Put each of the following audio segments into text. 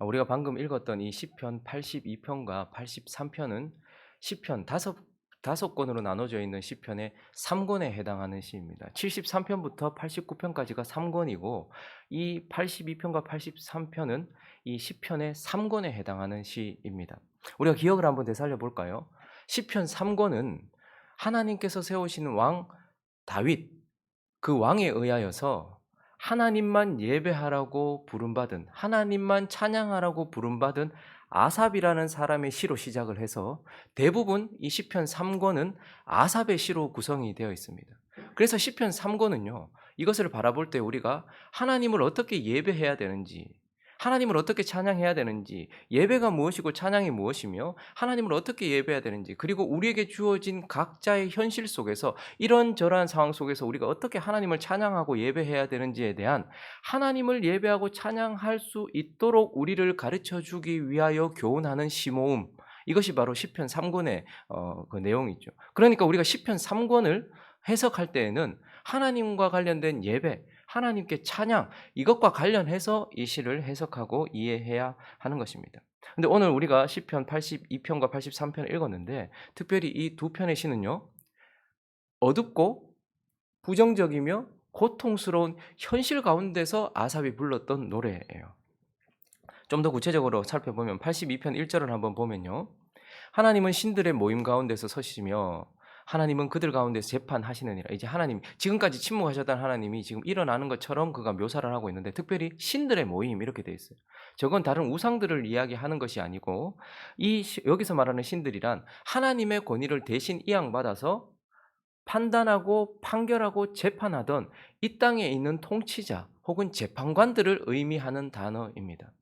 우리가 방금 읽었던 이 시편 82편과 83편은 시편 다섯 권으로 나눠져 있는 시편의 3권에 해당하는 시입니다. 73편부터 89편까지가 3권이고 이 82편과 83편은 이 시편의 3권에 해당하는 시입니다. 우리가 기억을 한번 되살려 볼까요? 시편 3권은 하나님께서 세우신 왕 다윗, 그 왕에 의하여서 하나님만 예배하라고 부름받은, 하나님만 찬양하라고 부름받은 아삽이라는 사람의 시로 시작을 해서 대부분 이 시편 3권은 아삽의 시로 구성이 되어 있습니다. 그래서 시편 3권은요, 이것을 바라볼 때 우리가 하나님을 어떻게 예배해야 되는지, 하나님을 어떻게 찬양해야 되는지, 예배가 무엇이고 찬양이 무엇이며 하나님을 어떻게 예배해야 되는지, 그리고 우리에게 주어진 각자의 현실 속에서 이런저러한 상황 속에서 우리가 어떻게 하나님을 찬양하고 예배해야 되는지에 대한, 하나님을 예배하고 찬양할 수 있도록 우리를 가르쳐 주기 위하여 교훈하는 시모음, 이것이 바로 시편 3권의 그 내용이죠. 그러니까 우리가 시편 3권을 해석할 때에는 하나님과 관련된 예배, 하나님께 찬양, 이것과 관련해서 이 시를 해석하고 이해해야 하는 것입니다. 근데 오늘 우리가 시편 82편과 83편을 읽었는데 특별히 이 두 편의 시는요, 어둡고 부정적이며 고통스러운 현실 가운데서 아삽이 불렀던 노래예요. 좀 더 구체적으로 살펴보면 82편 1절을 한번 보면요, 하나님은 신들의 모임 가운데서 서시며 하나님은 그들 가운데서 재판하시느니라. 이제 하나님, 지금까지 침묵하셨던 하나님이 지금 일어나는 것처럼 그가 묘사를 하고 있는데 특별히 신들의 모임 이렇게 되어 있어요. 저건 다른 우상들을 이야기하는 것이 아니고 여기서 말하는 신들이란 하나님의 권위를 대신 이양받아서 판단하고 판결하고 재판하던 이 땅에 있는 통치자 혹은 재판관들을 의미하는 단어입니다.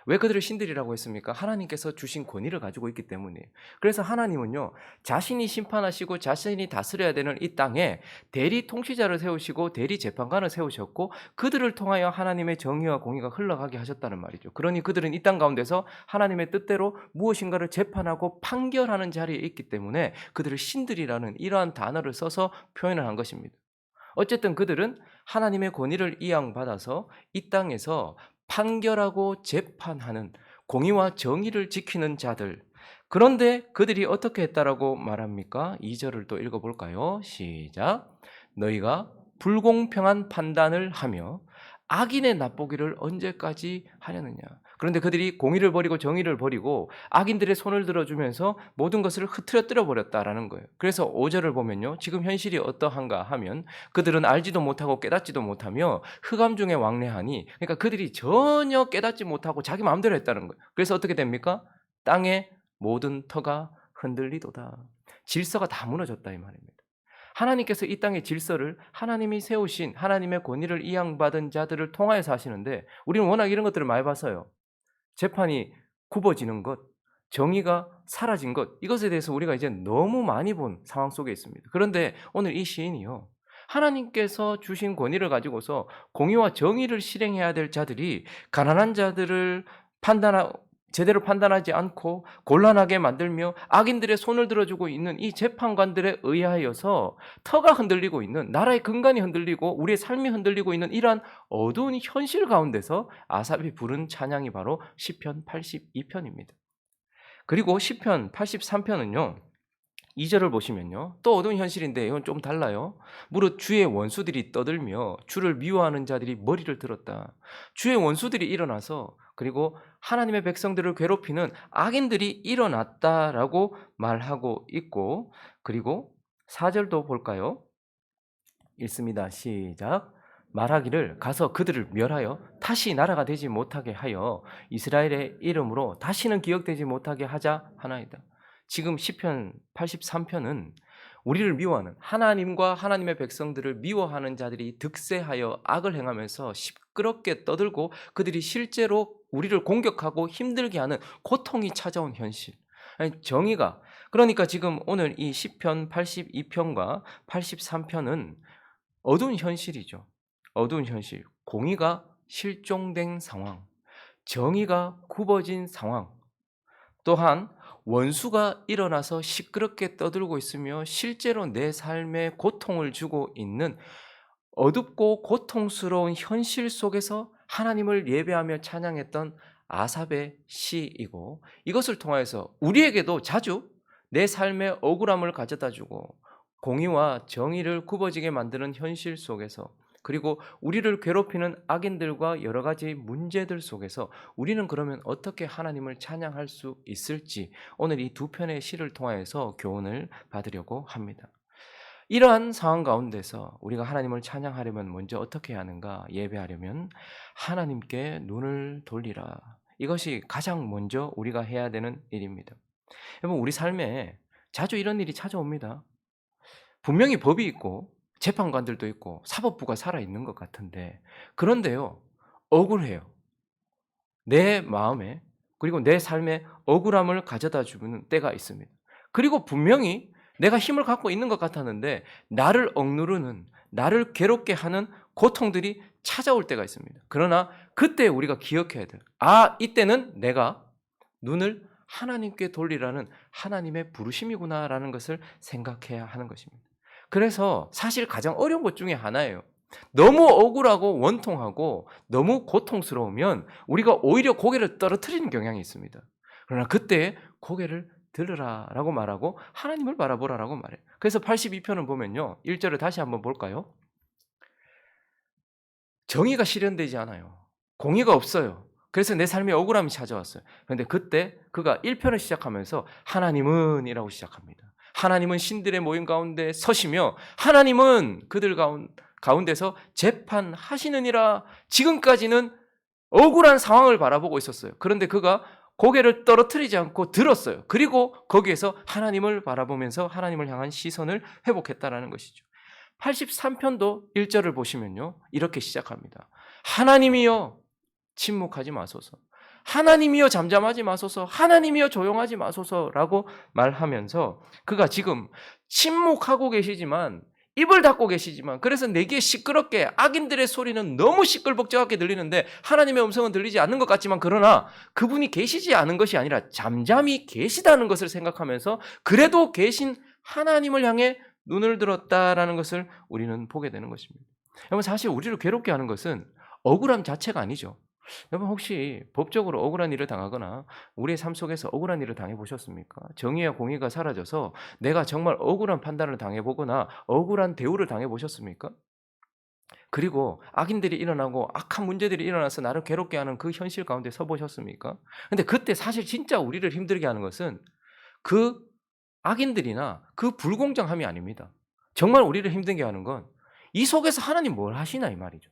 왜 그들을 신들이라고 했습니까? 하나님께서 주신 권위를 가지고 있기 때문이에요. 그래서 하나님은요, 자신이 심판하시고 자신이 다스려야 되는 이 땅에 대리 통치자를 세우시고 대리 재판관을 세우셨고 그들을 통하여 하나님의 정의와 공의가 흘러가게 하셨다는 말이죠. 그러니 그들은 이 땅 가운데서 하나님의 뜻대로 무엇인가를 재판하고 판결하는 자리에 있기 때문에 그들을 신들이라는 이러한 단어를 써서 표현을 한 것입니다. 어쨌든 그들은 하나님의 권위를 이양받아서 이 땅에서 판결하고 재판하는, 공의와 정의를 지키는 자들. 그런데 그들이 어떻게 했다라고 말합니까? 2절을 또 읽어볼까요? 시작. 너희가 불공평한 판단을 하며 악인의 납보기를 언제까지 하려느냐. 그런데 그들이 공의를 버리고 정의를 버리고 악인들의 손을 들어주면서 모든 것을 흐트러뜨려 버렸다라는 거예요. 그래서 5절을 보면요, 지금 현실이 어떠한가 하면 그들은 알지도 못하고 깨닫지도 못하며 흑암 중에 왕래하니, 그러니까 그들이 전혀 깨닫지 못하고 자기 마음대로 했다는 거예요. 그래서 어떻게 됩니까? 땅의 모든 터가 흔들리도다. 질서가 다 무너졌다 이 말입니다. 하나님께서 이 땅의 질서를 하나님이 세우신 하나님의 권위를 이양받은 자들을 통하여서 하시는데 우리는 워낙 이런 것들을 많이 봤어요. 재판이 굽어지는 것, 정의가 사라진 것, 이것에 대해서 우리가 이제 너무 많이 본 상황 속에 있습니다. 그런데 오늘 이 시인이요, 하나님께서 주신 권위를 가지고서 공의와 정의를 실행해야 될 자들이 가난한 자들을 제대로 판단하지 않고 곤란하게 만들며 악인들의 손을 들어주고 있는 이 재판관들에 의하여서 터가 흔들리고 있는, 나라의 근간이 흔들리고 우리의 삶이 흔들리고 있는 이러한 어두운 현실 가운데서 아삽이 부른 찬양이 바로 시편 82편입니다. 그리고 시편 83편은요, 2절을 보시면요, 또 어두운 현실인데 이건 좀 달라요. 무릇 주의 원수들이 떠들며 주를 미워하는 자들이 머리를 들었다. 주의 원수들이 일어나서, 그리고 하나님의 백성들을 괴롭히는 악인들이 일어났다라고 말하고 있고, 그리고 4절도 볼까요? 읽습니다. 시작. 말하기를 가서 그들을 멸하여 다시 나라가 되지 못하게 하여 이스라엘의 이름으로 다시는 기억되지 못하게 하자 하나이다. 지금 시편 83편은 우리를 미워하는, 하나님과 하나님의 백성들을 미워하는 자들이 득세하여 악을 행하면서 시끄럽게 떠들고 그들이 실제로 우리를 공격하고 힘들게 하는 고통이 찾아온 현실, 정의가, 그러니까 지금 오늘 이 시편 82편과 83편은 어두운 현실이죠. 어두운 현실. 공의가 실종된 상황, 정의가 굽어진 상황, 또한 원수가 일어나서 시끄럽게 떠들고 있으며 실제로 내 삶에 고통을 주고 있는 어둡고 고통스러운 현실 속에서 하나님을 예배하며 찬양했던 아삽의 시이고 이것을 통하여서 우리에게도 자주 내 삶의 억울함을 가져다 주고 공의와 정의를 굽어지게 만드는 현실 속에서 그리고 우리를 괴롭히는 악인들과 여러 가지 문제들 속에서 우리는 그러면 어떻게 하나님을 찬양할 수 있을지 오늘 이 두 편의 시를 통하여서 교훈을 받으려고 합니다. 이러한 상황 가운데서 우리가 하나님을 찬양하려면 먼저 어떻게 해야 하는가? 예배하려면 하나님께 눈을 돌리라. 이것이 가장 먼저 우리가 해야 되는 일입니다. 여러분, 우리 삶에 자주 이런 일이 찾아옵니다. 분명히 법이 있고 재판관들도 있고 사법부가 살아있는 것 같은데 그런데요, 억울해요. 내 마음에 그리고 내 삶에 억울함을 가져다 주는 때가 있습니다. 그리고 분명히 내가 힘을 갖고 있는 것 같았는데 나를 억누르는, 나를 괴롭게 하는 고통들이 찾아올 때가 있습니다. 그러나 그때 우리가 기억해야 돼요. 아, 이때는 내가 눈을 하나님께 돌리라는 하나님의 부르심이구나라는 것을 생각해야 하는 것입니다. 그래서 사실 가장 어려운 것 중에 하나예요. 너무 억울하고 원통하고 너무 고통스러우면 우리가 오히려 고개를 떨어뜨리는 경향이 있습니다. 그러나 그때 고개를 들으라라고 말하고 하나님을 바라보라라고 말해요. 그래서 82편을 보면요. 1절을 다시 한번 볼까요? 정의가 실현되지 않아요. 공의가 없어요. 그래서 내 삶에 억울함이 찾아왔어요. 그런데 그때 그가 1편을 시작하면서 하나님은 이라고 시작합니다. 하나님은 신들의 모임 가운데 서시며 하나님은 그들 가운데서 재판하시느니라. 지금까지는 억울한 상황을 바라보고 있었어요. 그런데 그가 고개를 떨어뜨리지 않고 들었어요. 그리고 거기에서 하나님을 바라보면서 하나님을 향한 시선을 회복했다라는 것이죠. 83편도 1절을 보시면요. 이렇게 시작합니다. 하나님이여 침묵하지 마소서. 하나님이여 잠잠하지 마소서. 하나님이여 조용하지 마소서라고 말하면서 그가 지금 침묵하고 계시지만 입을 닫고 계시지만 그래서 내게 시끄럽게 악인들의 소리는 너무 시끌벅적하게 들리는데 하나님의 음성은 들리지 않는 것 같지만 그러나 그분이 계시지 않은 것이 아니라 잠잠히 계시다는 것을 생각하면서 그래도 계신 하나님을 향해 눈을 들었다라는 것을 우리는 보게 되는 것입니다. 여러분, 사실 우리를 괴롭게 하는 것은 억울함 자체가 아니죠. 여러분, 혹시 법적으로 억울한 일을 당하거나 우리의 삶 속에서 억울한 일을 당해보셨습니까? 정의와 공의가 사라져서 내가 정말 억울한 판단을 당해보거나 억울한 대우를 당해보셨습니까? 그리고 악인들이 일어나고 악한 문제들이 일어나서 나를 괴롭게 하는 그 현실 가운데 서보셨습니까? 근데 그때 사실 진짜 우리를 힘들게 하는 것은 그 악인들이나 그 불공정함이 아닙니다. 정말 우리를 힘들게 하는 건 이 속에서 하나님 뭘 하시나 이 말이죠.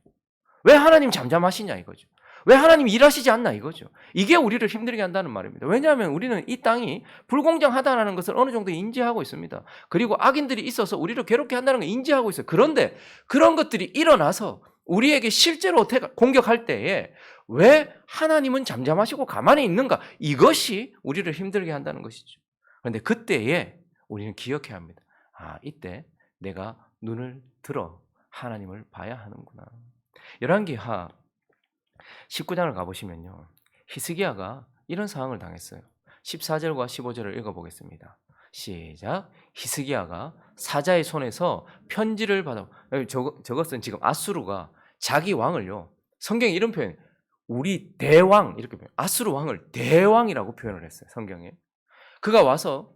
왜 하나님 잠잠하시냐 이거죠. 왜 하나님 일하시지 않나 이거죠. 이게 우리를 힘들게 한다는 말입니다. 왜냐하면 우리는 이 땅이 불공정하다는 것을 어느 정도 인지하고 있습니다. 그리고 악인들이 있어서 우리를 괴롭게 한다는 걸 인지하고 있어요. 그런데 그런 것들이 일어나서 우리에게 실제로 공격할 때에 왜 하나님은 잠잠하시고 가만히 있는가? 이것이 우리를 힘들게 한다는 것이죠. 그런데 그때에 우리는 기억해야 합니다. 아, 이때 내가 눈을 들어 하나님을 봐야 하는구나. 열왕기하 19장을 가보시면요. 히스기야가 이런 상황을 당했어요. 14절과 15절을 읽어보겠습니다. 시작. 히스기야가 사자의 손에서 편지를 받아. 저것은 지금 아수르가 자기 왕을요. 성경에 이런 표현, 우리 대왕 이렇게 표현. 아수르 왕을 대왕이라고 표현을 했어요. 성경에. 그가 와서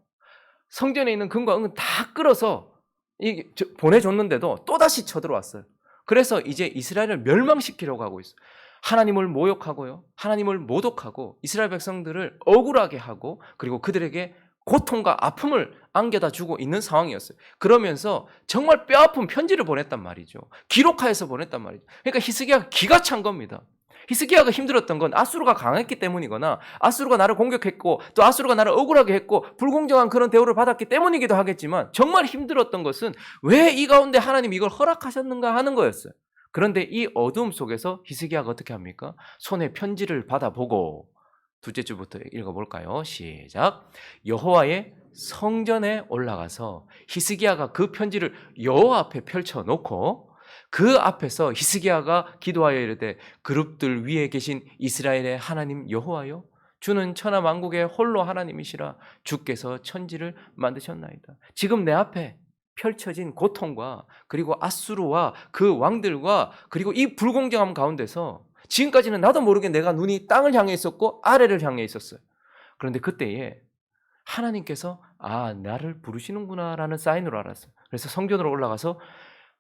성전에 있는 금과 은은 다 끌어서 보내줬는데도 또다시 쳐들어왔어요. 그래서 이제 이스라엘을 멸망시키려고 하고 있어요. 하나님을 모욕하고요. 하나님을 모독하고 이스라엘 백성들을 억울하게 하고 그리고 그들에게 고통과 아픔을 안겨다 주고 있는 상황이었어요. 그러면서 정말 뼈아픈 편지를 보냈단 말이죠. 기록하여서 보냈단 말이죠. 그러니까 히스기야가 기가 찬 겁니다. 히스기야가 힘들었던 건 아수르가 강했기 때문이거나 아수르가 나를 공격했고 또 아수르가 나를 억울하게 했고 불공정한 그런 대우를 받았기 때문이기도 하겠지만 정말 힘들었던 것은 왜 이 가운데 하나님 이걸 허락하셨는가 하는 거였어요. 그런데 이 어두움 속에서 히스기야가 어떻게 합니까? 손에 편지를 받아보고 둘째 주부터 읽어볼까요? 시작. 여호와의 성전에 올라가서 히스기야가 그 편지를 여호와 앞에 펼쳐놓고 그 앞에서 히스기야가 기도하여 이르되 그룹들 위에 계신 이스라엘의 하나님 여호와여 주는 천하 만국의 홀로 하나님이시라 주께서 천지를 만드셨나이다. 지금 내 앞에 펼쳐진 고통과 그리고 아수르와 그 왕들과 그리고 이 불공정함 가운데서 지금까지는 나도 모르게 내가 눈이 땅을 향해 있었고 아래를 향해 있었어요. 그런데 그때에 하나님께서 나를 부르시는구나라는 사인으로 알았어요. 그래서 성전으로 올라가서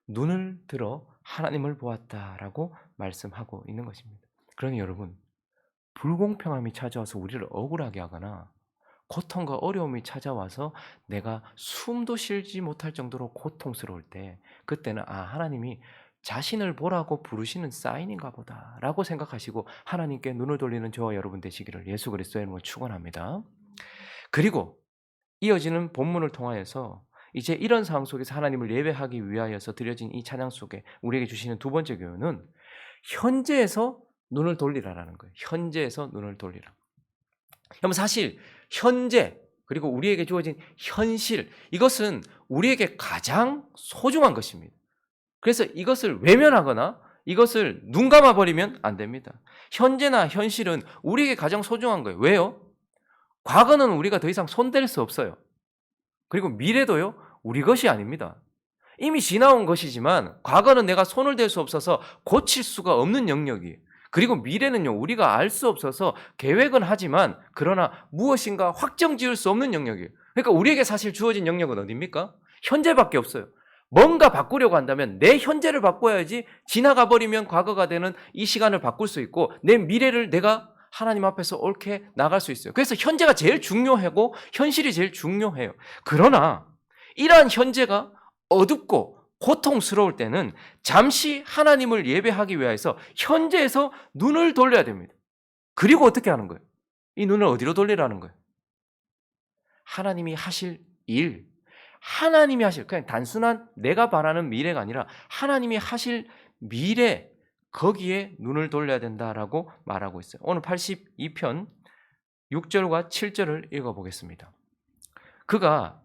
눈을 들어 하나님을 보았다라고 말씀하고 있는 것입니다. 그러니 여러분, 불공평함이 찾아와서 우리를 억울하게 하거나 고통과 어려움이 찾아와서 내가 숨도 쉬지 못할 정도로 고통스러울 때, 그때는 하나님이 자신을 보라고 부르시는 사인인가 보다라고 생각하시고 하나님께 눈을 돌리는 저와 여러분 되시기를 예수 그리스도의 이름으로 축원합니다. 그리고 이어지는 본문을 통하여서 이제 이런 상황 속에서 하나님을 예배하기 위하여서 드려진 이 찬양 속에 우리에게 주시는 두 번째 교훈은 현재에서 눈을 돌리라라는 거예요. 현재에서 눈을 돌리라. 그럼 사실 현재 그리고 우리에게 주어진 현실, 이것은 우리에게 가장 소중한 것입니다. 그래서 이것을 외면하거나 이것을 눈 감아버리면 안 됩니다. 현재나 현실은 우리에게 가장 소중한 거예요. 왜요? 과거는 우리가 더 이상 손댈 수 없어요. 그리고 미래도요, 우리 것이 아닙니다. 이미 지나온 것이지만 과거는 내가 손을 댈 수 없어서 고칠 수가 없는 영역이에요. 그리고 미래는요, 우리가 알 수 없어서 계획은 하지만 그러나 무엇인가 확정 지을 수 없는 영역이에요. 그러니까 우리에게 사실 주어진 영역은 어디입니까? 현재밖에 없어요. 뭔가 바꾸려고 한다면 내 현재를 바꿔야지 지나가 버리면 과거가 되는 이 시간을 바꿀 수 있고 내 미래를 내가 하나님 앞에서 옳게 나갈 수 있어요. 그래서 현재가 제일 중요하고 현실이 제일 중요해요. 그러나 이러한 현재가 어둡고 고통스러울 때는 잠시 하나님을 예배하기 위해서 현재에서 눈을 돌려야 됩니다. 그리고 어떻게 하는 거예요? 이 눈을 어디로 돌리라는 거예요? 하나님이 하실 일, 하나님이 하실, 그냥 단순한 내가 바라는 미래가 아니라 하나님이 하실 미래, 거기에 눈을 돌려야 된다라고 말하고 있어요. 오늘 82편 6절과 7절을 읽어보겠습니다. 그가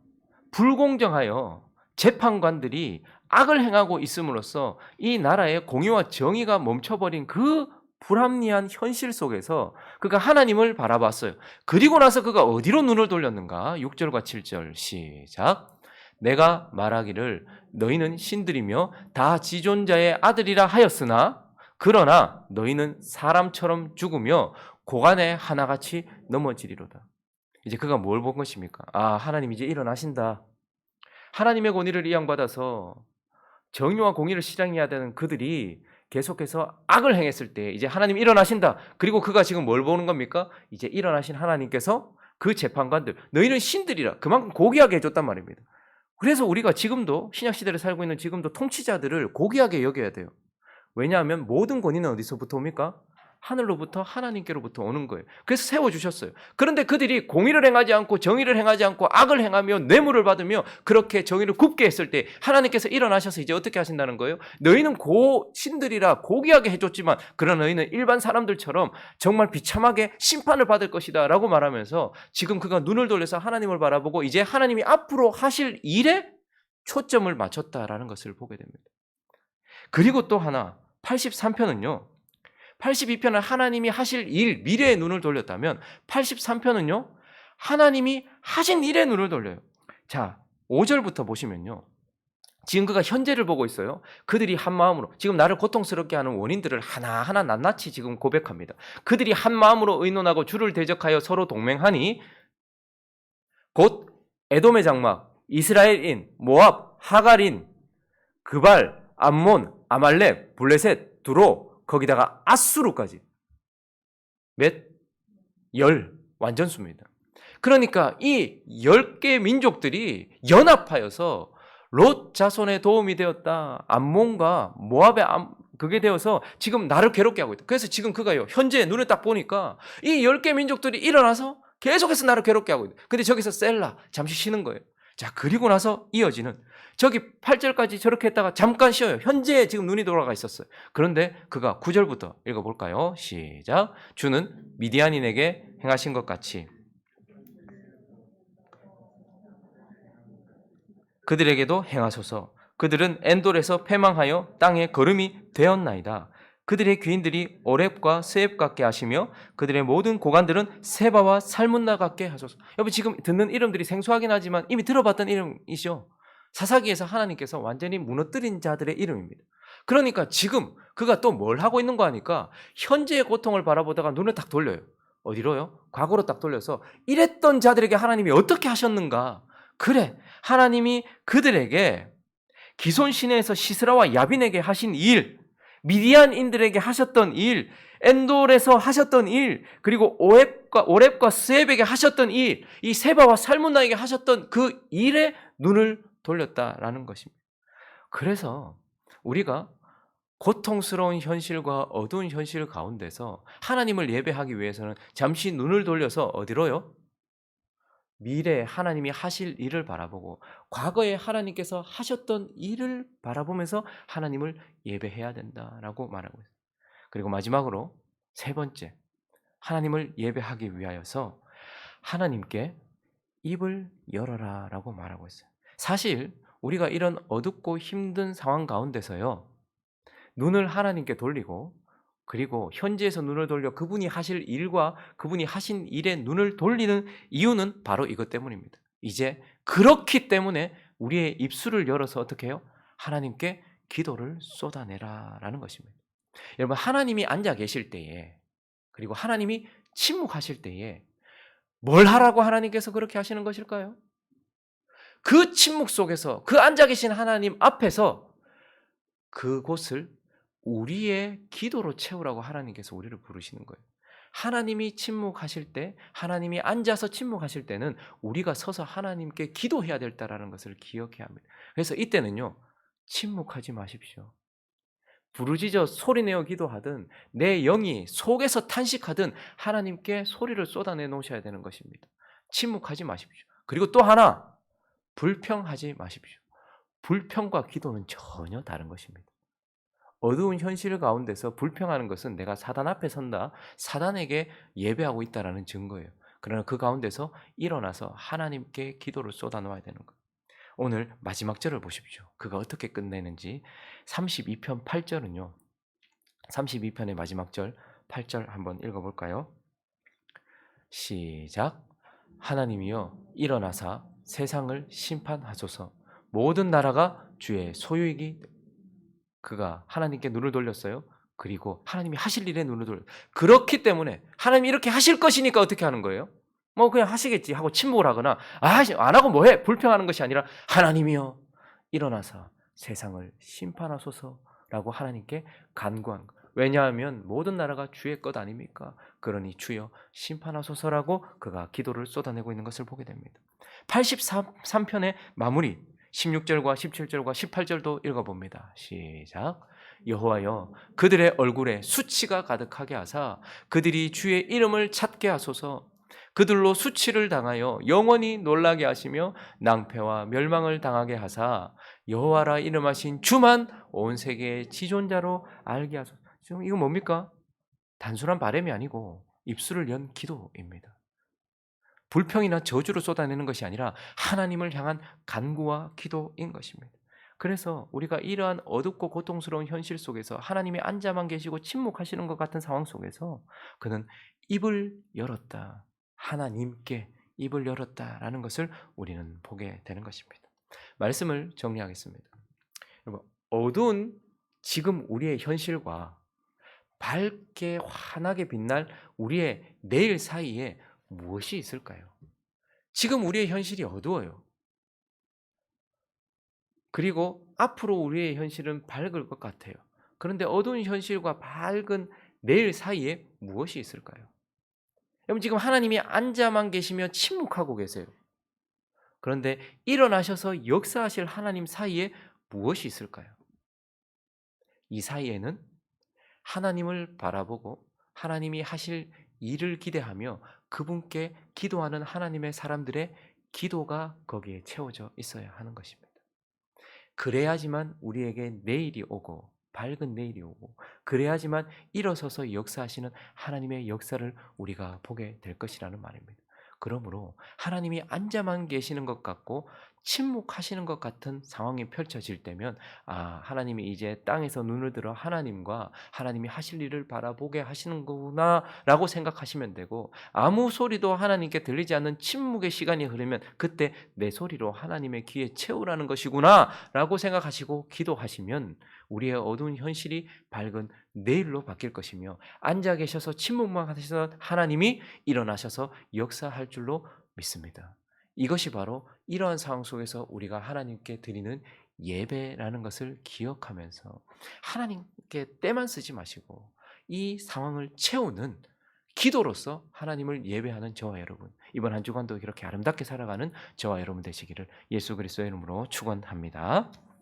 불공정하여 재판관들이 악을 행하고 있음으로써 이 나라의 공의와 정의가 멈춰버린 그 불합리한 현실 속에서 그가 하나님을 바라봤어요. 그리고 나서 그가 어디로 눈을 돌렸는가? 6절과 7절 시작. 내가 말하기를 너희는 신들이며 다 지존자의 아들이라 하였으나 그러나 너희는 사람처럼 죽으며 고간에 하나같이 넘어지리로다. 이제 그가 뭘 본 것입니까? 하나님 이제 일어나신다. 하나님의 권위를 이양받아서 정의와 공의를 실행해야 되는 그들이 계속해서 악을 행했을 때 이제 하나님 일어나신다. 그리고 그가 지금 뭘 보는 겁니까? 이제 일어나신 하나님께서 그 재판관들, 너희는 신들이라 그만큼 고귀하게 해줬단 말입니다. 그래서 우리가 지금도 신약시대를 살고 있는 지금도 통치자들을 고귀하게 여겨야 돼요. 왜냐하면 모든 권위는 어디서부터 옵니까? 하늘로부터 하나님께로부터 오는 거예요. 그래서 세워주셨어요. 그런데 그들이 공의를 행하지 않고 정의를 행하지 않고 악을 행하며 뇌물을 받으며 그렇게 정의를 굽게 했을 때 하나님께서 일어나셔서 이제 어떻게 하신다는 거예요? 너희는 신들이라 고귀하게 해줬지만 그러나 너희는 일반 사람들처럼 정말 비참하게 심판을 받을 것이다 라고 말하면서 지금 그가 눈을 돌려서 하나님을 바라보고 이제 하나님이 앞으로 하실 일에 초점을 맞췄다라는 것을 보게 됩니다. 그리고 또 하나 83편은요. 82편은 하나님이 하실 일, 미래의 눈을 돌렸다면 83편은요. 하나님이 하신 일의 눈을 돌려요. 자, 5절부터 보시면요. 지금 그가 현재를 보고 있어요. 그들이 한 마음으로 지금 나를 고통스럽게 하는 원인들을 하나하나 낱낱이 지금 고백합니다. 그들이 한 마음으로 의논하고 주를 대적하여 서로 동맹하니 곧 에돔의 장막, 이스라엘인, 모압, 하갈인, 그발, 암몬, 아말렉, 블레셋, 두로 거기다가 아수르까지 몇? 10 완전수입니다. 그러니까 이 10개 민족들이 연합하여서 롯 자손의 도움이 되었다. 암몬과 모압의 그게 되어서 지금 나를 괴롭게 하고 있다. 그래서 지금 그가요. 현재 눈에 딱 보니까 이 10개 민족들이 일어나서 계속해서 나를 괴롭게 하고 있다. 근데 저기서 셀라 잠시 쉬는 거예요. 자, 그리고 나서 이어지는 저기 8절까지 저렇게 했다가 잠깐 쉬어요. 현재에 지금 눈이 돌아가 있었어요. 그런데 그가 9절부터 읽어볼까요? 시작. 주는 미디안인에게 행하신 것 같이 그들에게도 행하소서. 그들은 엔돌에서 패망하여 땅에 거름이 되었나이다. 그들의 귀인들이 오렙과 스앱 같게 하시며 그들의 모든 고관들은 세바와 살문나 같게 하소서. 여러분 지금 듣는 이름들이 생소하긴 하지만 이미 들어봤던 이름이죠. 사사기에서 하나님께서 완전히 무너뜨린 자들의 이름입니다. 그러니까 지금 그가 또 뭘 하고 있는 거 하니까 현재의 고통을 바라보다가 눈을 딱 돌려요. 어디로요? 과거로 딱 돌려서 이랬던 자들에게 하나님이 어떻게 하셨는가? 그래, 하나님이 그들에게 기손 시내에서 시스라와 야빈에게 하신 일, 미디안인들에게 하셨던 일, 엔돌에서 하셨던 일, 그리고 오렙과 스앱에게 하셨던 일, 이 세바와 살문나에게 하셨던 그 일에 눈을 돌렸다라는 것입니다. 그래서 우리가 고통스러운 현실과 어두운 현실 가운데서 하나님을 예배하기 위해서는 잠시 눈을 돌려서 어디로요? 미래에 하나님이 하실 일을 바라보고 과거에 하나님께서 하셨던 일을 바라보면서 하나님을 예배해야 된다라고 말하고 있어요. 그리고 마지막으로 세 번째, 하나님을 예배하기 위하여서 하나님께 입을 열어라라고 말하고 있어요. 사실 우리가 이런 어둡고 힘든 상황 가운데서요, 눈을 하나님께 돌리고 그리고 현재에서 눈을 돌려 그분이 하실 일과 그분이 하신 일에 눈을 돌리는 이유는 바로 이것 때문입니다. 이제 그렇기 때문에 우리의 입술을 열어서 어떻게 해요? 하나님께 기도를 쏟아내라라는 것입니다. 여러분, 하나님이 앉아 계실 때에 그리고 하나님이 침묵하실 때에 뭘 하라고 하나님께서 그렇게 하시는 것일까요? 그 침묵 속에서 그 앉아 계신 하나님 앞에서 그곳을 우리의 기도로 채우라고 하나님께서 우리를 부르시는 거예요. 하나님이 침묵하실 때, 하나님이 앉아서 침묵하실 때는 우리가 서서 하나님께 기도해야 된다는 것을 기억해야 합니다. 그래서 이때는요, 침묵하지 마십시오. 부르짖어 소리내어 기도하든 내 영이 속에서 탄식하든 하나님께 소리를 쏟아내 놓으셔야 되는 것입니다. 침묵하지 마십시오. 그리고 또 하나, 불평하지 마십시오. 불평과 기도는 전혀 다른 것입니다. 어두운 현실 가운데서 불평하는 것은 내가 사단 앞에 선다, 사단에게 예배하고 있다라는 증거예요. 그러나 그 가운데서 일어나서 하나님께 기도를 쏟아놓아야 되는 거예요. 오늘 마지막 절을 보십시오. 그가 어떻게 끝내는지. 32편 8절은요. 32편의 마지막 절 8절 한번 읽어볼까요? 시작. 하나님이여 일어나사 세상을 심판하소서. 모든 나라가 주의 소유이기. 그가 하나님께 눈을 돌렸어요. 그리고 하나님이 하실 일에 눈을 돌려. 그렇기 때문에 하나님이 이렇게 하실 것이니까 어떻게 하는 거예요? 뭐 그냥 하시겠지 하고 침묵을 하거나 안 하고 뭐해? 불평하는 것이 아니라 하나님이여 일어나서 세상을 심판하소서라고 하나님께 간구한 거. 왜냐하면 모든 나라가 주의 것 아닙니까? 그러니 주여 심판하소서라고 그가 기도를 쏟아내고 있는 것을 보게 됩니다. 83편의 마무리 16절과 17절과 18절도 읽어봅니다. 시작. 여호와여 그들의 얼굴에 수치가 가득하게 하사 그들이 주의 이름을 찾게 하소서. 그들로 수치를 당하여 영원히 놀라게 하시며 낭패와 멸망을 당하게 하사 여호와라 이름하신 주만 온 세계의 지존자로 알게 하소서. 지금 이거 뭡니까? 단순한 바람이 아니고 입술을 연 기도입니다. 불평이나 저주를 쏟아내는 것이 아니라 하나님을 향한 간구와 기도인 것입니다. 그래서 우리가 이러한 어둡고 고통스러운 현실 속에서 하나님이 앉아만 계시고 침묵하시는 것 같은 상황 속에서 그는 입을 열었다. 하나님께 입을 열었다라는 것을 우리는 보게 되는 것입니다. 말씀을 정리하겠습니다. 여러분, 어두운 지금 우리의 현실과 밝게 환하게 빛날 우리의 내일 사이에 무엇이 있을까요? 지금 우리의 현실이 어두워요. 그리고 앞으로 우리의 현실은 밝을 것 같아요. 그런데 어두운 현실과 밝은 내일 사이에 무엇이 있을까요? 여러분, 지금 하나님이 앉아만 계시며 침묵하고 계세요. 그런데 일어나셔서 역사하실 하나님 사이에 무엇이 있을까요? 이 사이에는 하나님을 바라보고 하나님이 하실 일을 기대하며 그분께 기도하는 하나님의 사람들의 기도가 거기에 채워져 있어야 하는 것입니다. 그래야지만 우리에게 내일이 오고 밝은 내일이 오고 그래야지만 일어서서 역사하시는 하나님의 역사를 우리가 보게 될 것이라는 말입니다. 그러므로 하나님이 앉아만 계시는 것 같고 침묵하시는 것 같은 상황이 펼쳐질 때면 하나님이 이제 땅에서 눈을 들어 하나님과 하나님이 하실 일을 바라보게 하시는 거구나라고 생각하시면 되고, 아무 소리도 하나님께 들리지 않는 침묵의 시간이 흐르면 그때 내 소리로 하나님의 귀에 채우라는 것이구나라고 생각하시고 기도하시면 우리의 어두운 현실이 밝은 내일로 바뀔 것이며, 앉아 계셔서 침묵만 하시던 하나님이 일어나셔서 역사할 줄로 믿습니다. 이것이 바로 이러한 상황 속에서 우리가 하나님께 드리는 예배라는 것을 기억하면서, 하나님께 때만 쓰지 마시고 이 상황을 채우는 기도로서 하나님을 예배하는 저와 여러분, 이번 한 주간도 이렇게 아름답게 살아가는 저와 여러분 되시기를 예수 그리스도의 이름으로 축원합니다.